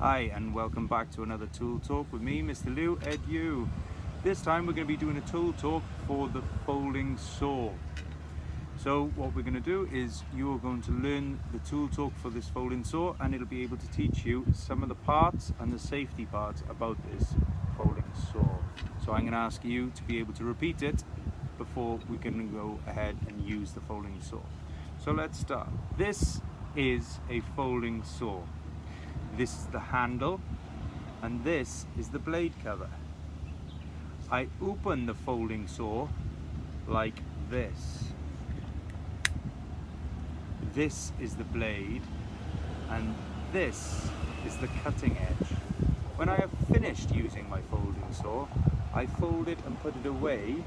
Hi and welcome back to another tool talk with me, Mr. Lou Edu. This time we're going to be doing a tool talk for the folding saw. So what we're going to do is you are going to learn the tool talk for this folding saw, and it'll be able to teach you some of the parts and the safety parts about this folding saw. So I'm going to ask you to be able to repeat it before we can go ahead and use the folding saw. So let's start. This is a folding saw. This is the handle, and this is the blade cover. I open the folding saw like this. This is the blade, and this is the cutting edge. When I have finished using my folding saw, I fold it and put it away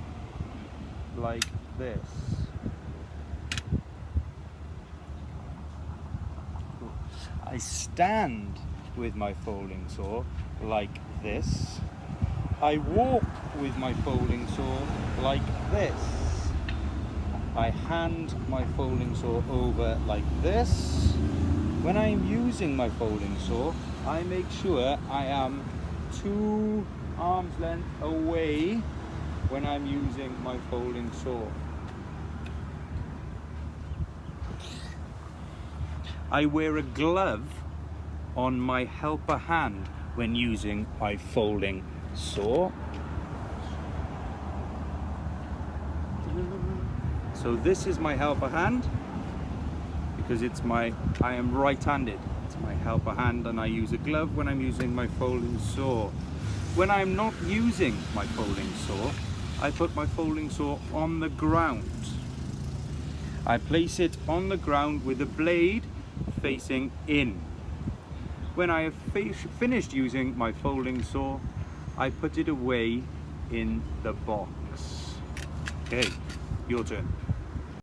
like this. I stand with my folding saw like this. I walk with my folding saw like this. I hand my folding saw over like this. When I am using my folding saw, I make sure I am 2 arms length away when I'm using my folding saw. I wear a glove on my helper hand when using my folding saw. So this is my helper hand because I am right-handed. It's my helper hand, and I use a glove when I'm using my folding saw. When I'm not using my folding saw, I put my folding saw on the ground. I place it on the ground with the blade facing in. When I have finished using my folding saw, I put it away in the box. Okay, your turn.